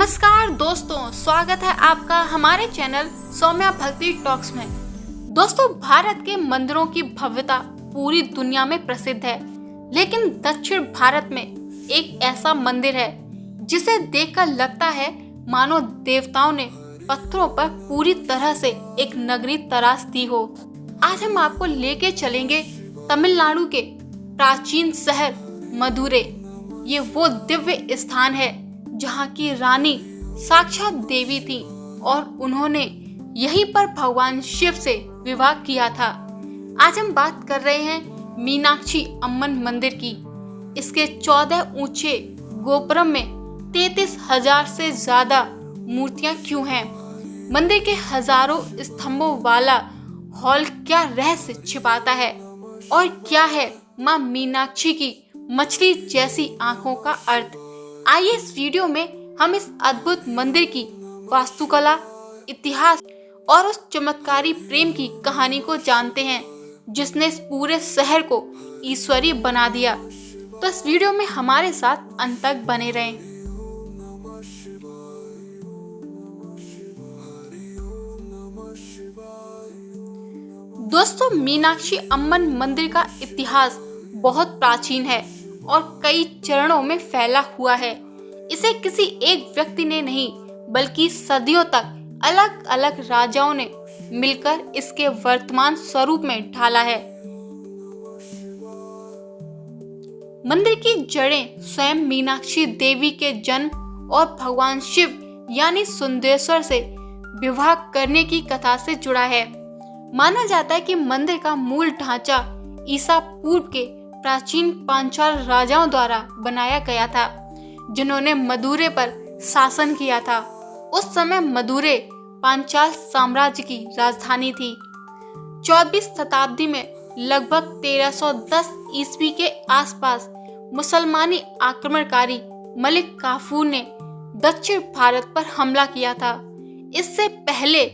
नमस्कार दोस्तों, स्वागत है आपका हमारे चैनल सौम्या भक्ति टॉक्स में। दोस्तों, भारत के मंदिरों की भव्यता पूरी दुनिया में प्रसिद्ध है, लेकिन दक्षिण भारत में एक ऐसा मंदिर है जिसे देखकर लगता है मानो देवताओं ने पत्थरों पर पूरी तरह से एक नगरी तराश दी हो। आज हम आपको लेके चलेंगे तमिलनाडु के प्राचीन शहर मदुरै। ये वो दिव्य स्थान है जहाँ की रानी साक्षात देवी थी और उन्होंने यहीं पर भगवान शिव से विवाह किया था। आज हम बात कर रहे हैं मीनाक्षी अम्मन मंदिर की। इसके 14 ऊंचे गोपुरम में 33,000 से ज्यादा मूर्तियां क्यों हैं? मंदिर के हजारों स्तंभों वाला हॉल क्या रहस्य छिपाता है? और क्या है मां मीनाक्षी की मछली जैसी आंखों का अर्थ? आइए इस वीडियो में हम इस अद्भुत मंदिर की वास्तुकला, इतिहास और उस चमत्कारी प्रेम की कहानी को जानते हैं जिसने इस पूरे शहर को ईश्वरीय बना दिया। तो इस वीडियो में हमारे साथ अंत तक बने रहें। दोस्तों, मीनाक्षी अम्मन मंदिर का इतिहास बहुत प्राचीन है और कई चरणों में फैला हुआ है। इसे किसी एक व्यक्ति ने नहीं बल्कि सदियों तक अलग अलग राजाओं ने मिलकर इसके वर्तमान स्वरूप में ढाला है। मंदिर की जड़ें स्वयं मीनाक्षी देवी के जन्म और भगवान शिव यानी सुंदरेश्वर से विवाह करने की कथा से जुड़ा है। माना जाता है कि मंदिर का मूल ढांचा ईसा पूर्व के प्राचीन पांचाल राजाओं द्वारा बनाया गया था, जिन्होंने मदुरै पर शासन किया था। उस समय मदुरै पांचाल साम्राज्य की राजधानी थी। 24वीं शताब्दी में लगभग 1310 ईस्वी के आसपास मुसलमानी आक्रमणकारी मलिक काफूर ने दक्षिण भारत पर हमला किया था। इससे पहले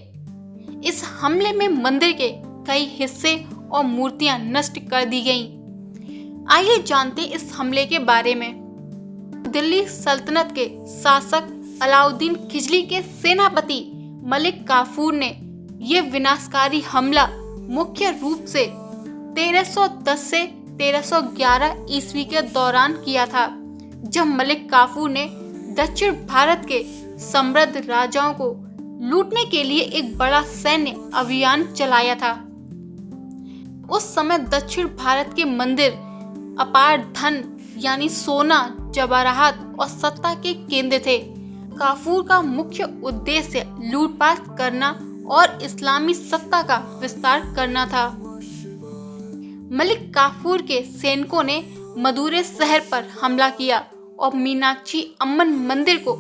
इस हमले में मंदिर के कई हिस्से और मूर्तियां नष्ट कर दी गईं। आइए जानते इस हमले के बारे में। दिल्ली सल्तनत के शासक अलाउद्दीन खिलजी के सेनापति मलिक काफूर ने यह विनाशकारी हमला मुख्य रूप से 1310 से 1311 ईस्वी के दौरान किया था, जब मलिक काफूर ने दक्षिण भारत के समृद्ध राजाओं को लूटने के लिए एक बड़ा सैन्य अभियान चलाया था। उस समय दक्षिण भारत के मंदिर अपार धन यानी सोना, जवाहरात और सत्ता के केंद्र थे। काफूर का मुख्य उद्देश्य लूटपाट करना और इस्लामी सत्ता का विस्तार करना था। मलिक काफूर के सैनिकों ने मदुरै शहर पर हमला किया और मीनाक्षी अम्मन मंदिर को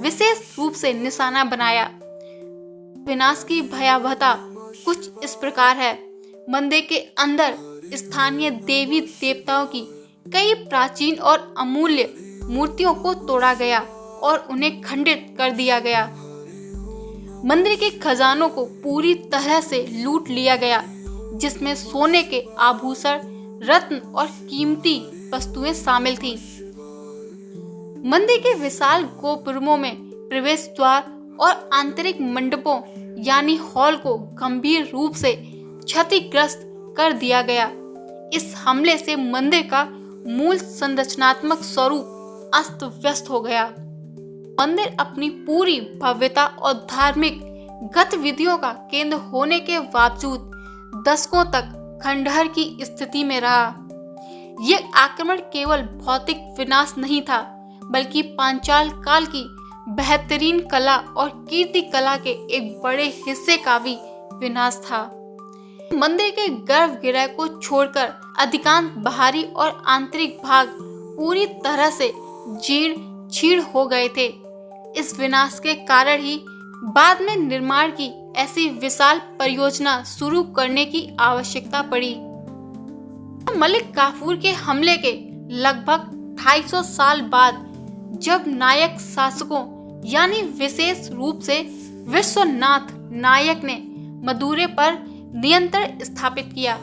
विशेष रूप से निशाना बनाया। विनाश की भयावहता कुछ इस प्रकार है। मंदिर के अंदर स्थानीय देवी देवताओं की कई प्राचीन और अमूल्य मूर्तियों को तोड़ा गया और उन्हें खंडित कर दिया गया। मंदिर के खजानों को पूरी तरह से लूट लिया गया, जिसमें सोने के आभूषण, रत्न और कीमती वस्तुएं शामिल थीं। मंदिर के विशाल गोपुरमों में प्रवेश द्वार और आंतरिक मंडपों यानी हॉल को गंभीर रूप से क्षतिग्रस्त कर दिया गया। इस हमले से मंदिर का मूल संरचनात्मक स्वरूप अस्त व्यस्त हो गया। मंदिर अपनी पूरी भव्यता और धार्मिक गतिविधियों का केंद्र होने के बावजूद दशकों तक खंडहर की स्थिति में रहा। यह आक्रमण केवल भौतिक विनाश नहीं था, बल्कि पांचाल काल की बेहतरीन कला और कीर्ति कला के एक बड़े हिस्से का भी विनाश था। मंदिर के गर्भगृह को छोड़कर अधिकांश बाहरी और आंतरिक भाग पूरी तरह से जीर्ण शीर्ण हो गए थे। इस विनाश के कारण ही बाद में निर्माण की ऐसी विशाल परियोजना शुरू करने की आवश्यकता पड़ी। मलिक काफूर के हमले के लगभग 250 साल बाद जब नायक शासकों यानी विशेष रूप से विश्वनाथ नायक ने मदुरै पर नियंत्रण स्थापित किया,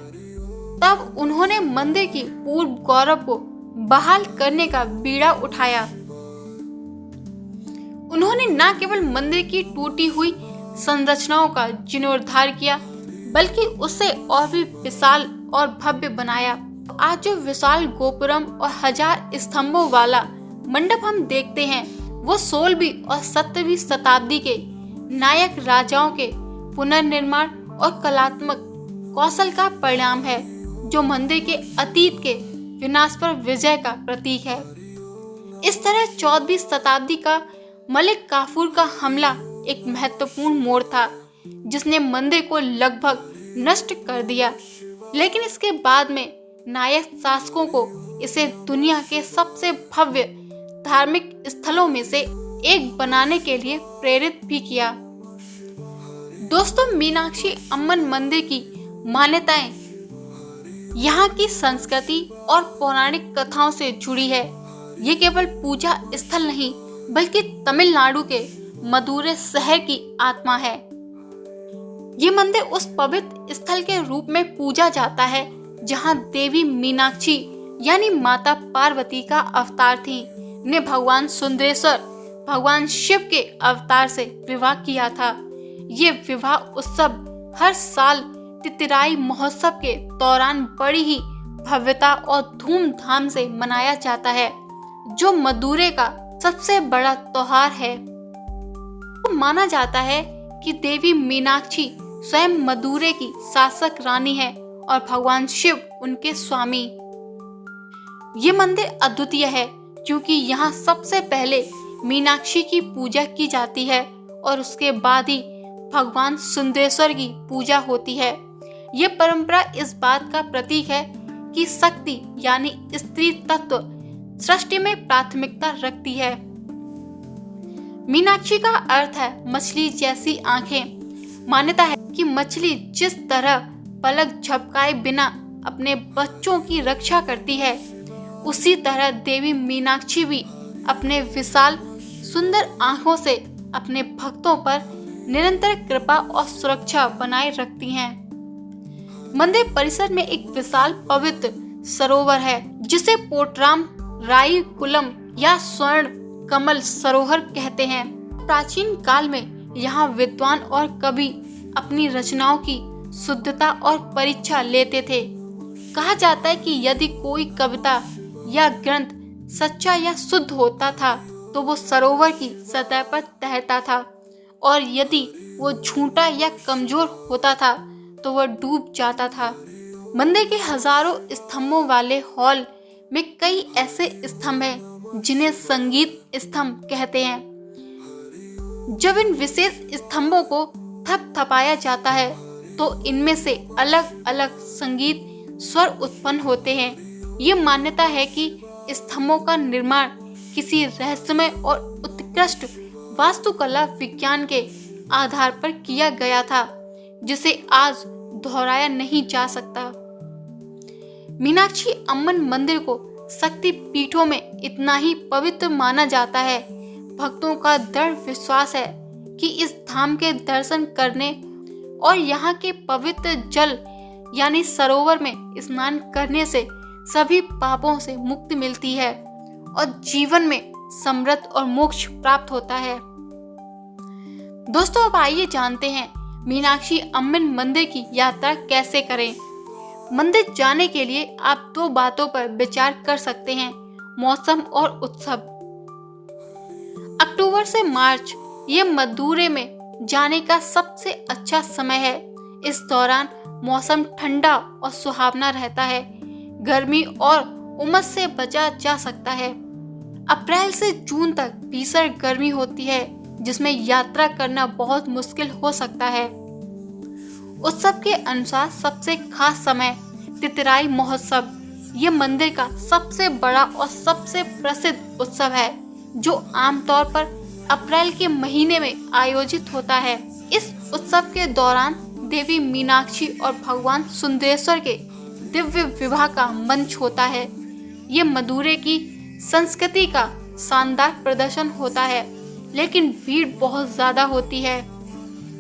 तब उन्होंने मंदिर की पूर्व गौरव को बहाल करने का बीड़ा उठाया। उन्होंने न केवल मंदिर की टूटी हुई संरचनाओं का जीर्णोद्धार किया, बल्कि उसे और भी विशाल और भव्य बनाया। आज जो विशाल गोपुरम और 1000 स्तंभों वाला मंडप हम देखते हैं, वो 16वीं और 17वीं शताब्दी के नायक राजाओं के पुनर्निर्माण और कलात्मक कौशल का परिणाम है, जो मंदिर के अतीत के विनाश पर विजय का प्रतीक है। इस तरह 14वीं शताब्दी का मलिक काफूर का हमला एक महत्वपूर्ण मोड़ था, जिसने मंदिर को लगभग नष्ट कर दिया। लेकिन इसके बाद में नायक शासकों को इसे दुनिया के सबसे भव्य धार्मिक स्थलों में से एक बनाने के लिए प्रेरित भी किया। दोस्तों, मीनाक्षी अम्मन मंदिर की मान्यताएं यहाँ की संस्कृति और पौराणिक कथाओं से जुड़ी है। ये केवल पूजा स्थल नहीं, बल्कि तमिलनाडु के मदुरै शहर की आत्मा है। ये मंदिर उस पवित्र स्थल के रूप में पूजा जाता है जहाँ देवी मीनाक्षी यानी माता पार्वती का अवतार थी, ने भगवान सुंदरेश्वर भगवान शिव के अवतार से विवाह किया था। ये विवाह उत्सव हर साल तितिराई महोत्सव के दौरान बड़ी ही भव्यता और धूमधाम से मनाया जाता है, जो मदुरै का सबसे बड़ा त्योहार है। तो माना जाता है कि देवी मीनाक्षी स्वयं मदुरै की शासक रानी है और भगवान शिव उनके स्वामी। ये मंदिर अद्वितीय है क्योंकि यहाँ सबसे पहले मीनाक्षी की पूजा की जाती है और उसके बाद ही भगवान सुंदरेश्वर की पूजा होती है। ये परंपरा इस बात का प्रतीक है कि शक्ति यानी स्त्री तत्व सृष्टि में प्राथमिकता रखती है। मीनाक्षी का अर्थ है मछली जैसी आंखें। मान्यता है कि मछली जिस तरह पलक झपकाए बिना अपने बच्चों की रक्षा करती है, उसी तरह देवी मीनाक्षी भी अपने विशाल सुंदर आंखों से अपने भक्तों पर निरंतर कृपा और सुरक्षा बनाए रखती हैं। मंदिर परिसर में एक विशाल पवित्र सरोवर है, जिसे पोट्राम राई कुलम या स्वर्ण कमल सरोवर कहते हैं। प्राचीन काल में यहाँ विद्वान और कवि अपनी रचनाओं की शुद्धता और परीक्षा लेते थे। कहा जाता है कि यदि कोई कविता या ग्रंथ सच्चा या शुद्ध होता था तो वो सरोवर की सतह पर तैरता था, और यदि वो झूठा या कमजोर होता था तो वह डूब जाता था। मंदिर के हजारों स्तंभों वाले हॉल में कई ऐसे स्तंभ हैं जिन्हें संगीत स्तंभ कहते हैं। जब इन विशेष स्तंभों को थपथपाया जाता है तो इनमें से अलग अलग संगीत स्वर उत्पन्न होते हैं। ये मान्यता है कि स्तंभों का निर्माण किसी रहस्यमय और उत्कृष्ट वास्तुकला विज्ञान के आधार पर किया गया था, जिसे आज दोहराया नहीं जा सकता। मीनाक्षी अम्मन मंदिर को शक्ति पीठों में इतना ही पवित्र माना जाता है। भक्तों का दृढ़ विश्वास है कि इस धाम के दर्शन करने और यहाँ के पवित्र जल यानी सरोवर में स्नान करने से सभी पापों से मुक्ति मिलती है और जीवन में समृद्धि और मोक्ष प्राप्त होता है। दोस्तों, अब आइए जानते हैं मीनाक्षी अम्मन मंदिर की यात्रा कैसे करें। मंदिर जाने के लिए आप 2 बातों पर विचार कर सकते हैं: मौसम और उत्सव। अक्टूबर से मार्च ये मदुरै में जाने का सबसे अच्छा समय है। इस दौरान मौसम ठंडा और सुहावना रहता है। गर्मी और उमस से बचा जा सकता है। अप्रैल से जून तक भीषण गर्मी होती है, जिसमें यात्रा करना बहुत मुश्किल हो सकता है। उत्सव के अनुसार सबसे खास समय तितिराई महोत्सव। ये मंदिर का सबसे बड़ा और सबसे प्रसिद्ध उत्सव है, जो आमतौर पर अप्रैल के महीने में आयोजित होता है। इस उत्सव के दौरान देवी मीनाक्षी और भगवान सुंदरेश्वर के दिव्य विवाह का मंच होता है। ये मदुरै की संस्कृति का शानदार प्रदर्शन होता है, लेकिन भीड़ बहुत ज्यादा होती है।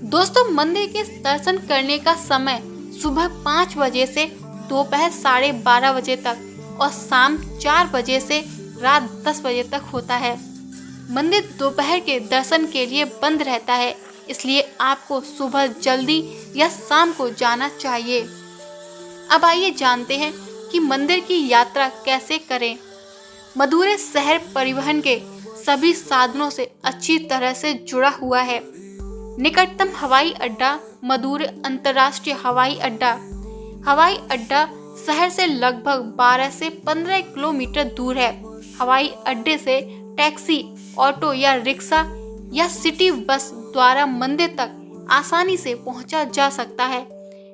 दोस्तों, मंदिर के दर्शन करने का समय सुबह 5 बजे से दोपहर 12:30 बजे तक और शाम 4 बजे से रात 10 बजे तक होता है। मंदिर दोपहर के दर्शन के लिए बंद रहता है, इसलिए आपको सुबह जल्दी या शाम को जाना चाहिए। अब आइए जानते हैं कि मंदिर की यात्रा कैसे करें। मदुरै शहर परिवहन के सभी साधनों से अच्छी तरह से जुड़ा हुआ है। निकटतम हवाई अड्डा मदुरै अंतर्राष्ट्रीय हवाई अड्डा। हवाई अड्डा शहर से लगभग 12 से 15 किलोमीटर दूर है। हवाई अड्डे से टैक्सी, ऑटो या रिक्शा या सिटी बस द्वारा मंदिर तक आसानी से पहुंचा जा सकता है।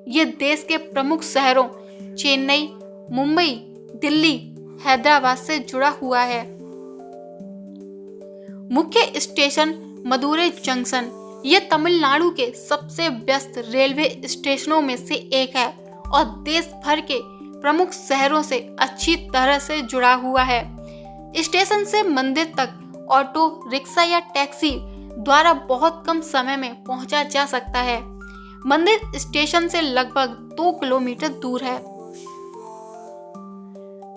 ये देश के प्रमुख शहरों चेन्नई, मुंबई, दिल्ली, हैदराबाद से जुड़ा हुआ है। मुख्य स्टेशन मदुरै जंक्शन। ये तमिलनाडु के सबसे व्यस्त रेलवे स्टेशनों में से एक है और देश भर के प्रमुख शहरों से अच्छी तरह से जुड़ा हुआ है। स्टेशन से मंदिर तक ऑटो, रिक्शा या टैक्सी द्वारा बहुत कम समय में पहुंचा जा सकता है। मंदिर स्टेशन से लगभग 2 किलोमीटर दूर है।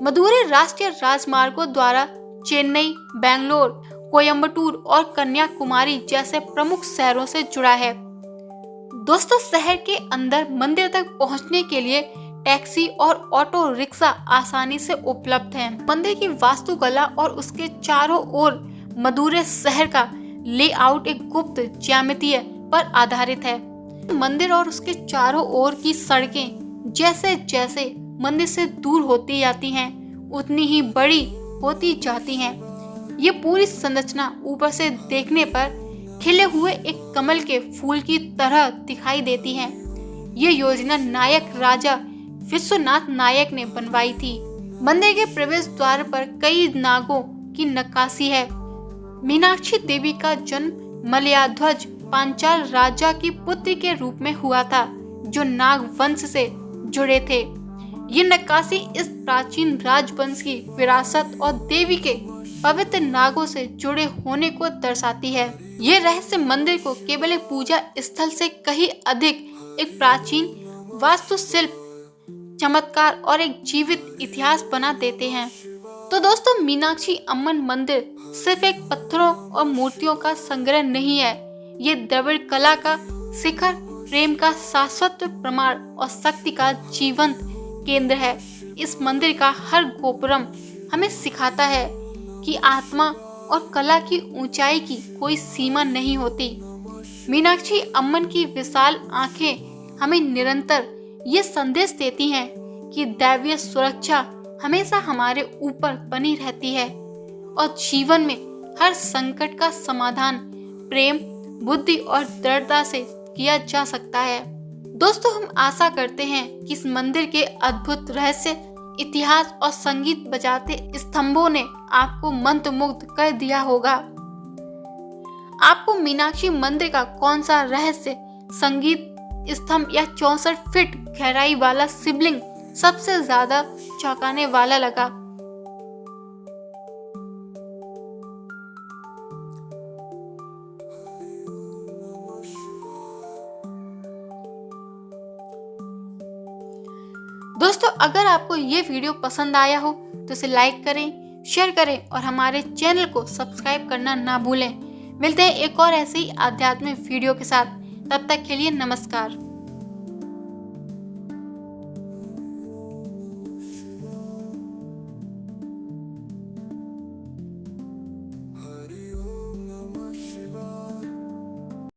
मदुरै राष्ट्रीय राजमार्गों द्वारा चेन्नई, बेंगलोर, कोयम्बटूर और कन्याकुमारी जैसे प्रमुख शहरों से जुड़ा है। दोस्तों, शहर के अंदर मंदिर तक पहुंचने के लिए टैक्सी और ऑटो रिक्शा आसानी से उपलब्ध हैं। मंदिर की वास्तुकला और उसके चारों ओर मदुरै शहर का लेआउट एक गुप्त ज्यामितीय पर आधारित है। मंदिर और उसके चारों ओर की सड़कें जैसे जैसे मंदिर से दूर होती जाती हैं, उतनी ही बड़ी होती जाती हैं। ये पूरी संरचना ऊपर से देखने पर खिले हुए एक कमल के फूल की तरह दिखाई देती है। ये योजना नायक राजा विश्वनाथ नायक ने बनवाई थी। मंदिर के प्रवेश द्वार पर कई नागों की नक्काशी है। मीनाक्षी देवी का जन्म मलयाध्वज पांचाल राजा की पुत्री के रूप में हुआ था, जो नाग वंश से जुड़े थे। ये नक्काशी इस प्राचीन राजवंश की विरासत और देवी के पवित्र नागों से जुड़े होने को दर्शाती है। ये रहस्य मंदिर को केवल एक पूजा स्थल से कहीं अधिक एक प्राचीन वास्तुशिल्प चमत्कार और एक जीवित इतिहास बना देते हैं। तो दोस्तों, मीनाक्षी अम्मन मंदिर सिर्फ एक पत्थरों और मूर्तियों का संग्रह नहीं है। ये द्रविड़ कला का शिखर, प्रेम का शाश्वत प्रमाण और शक्ति का जीवंत केंद्र है। इस मंदिर का हर गोपुरम हमें सिखाता है कि आत्मा और कला की ऊंचाई की कोई सीमा नहीं होती। मीनाक्षी अम्मन की विशाल आंखें हमें निरंतर ये संदेश देती हैं कि दैवीय सुरक्षा हमेशा हमारे ऊपर बनी रहती है और जीवन में हर संकट का समाधान प्रेम, बुद्धि और दृढ़ता से किया जा सकता है। दोस्तों, हम आशा करते हैं कि इस मंदिर के अद्भुत रहस्य, इतिहास और संगीत बजाते स्तंभों ने आपको मंत्रमुग्ध कर दिया होगा। आपको मीनाक्षी मंदिर का कौन सा रहस्य, संगीत स्तंभ या 64 फीट गहराई वाला शिवलिंग सबसे ज्यादा चौंकाने वाला लगा? दोस्तों, अगर आपको ये वीडियो पसंद आया हो तो इसे लाइक करें, शेयर करें और हमारे चैनल को सब्सक्राइब करना ना भूलें। मिलते हैं एक और ऐसे ही आध्यात्मिक वीडियो के साथ। तब तक के लिए नमस्कार।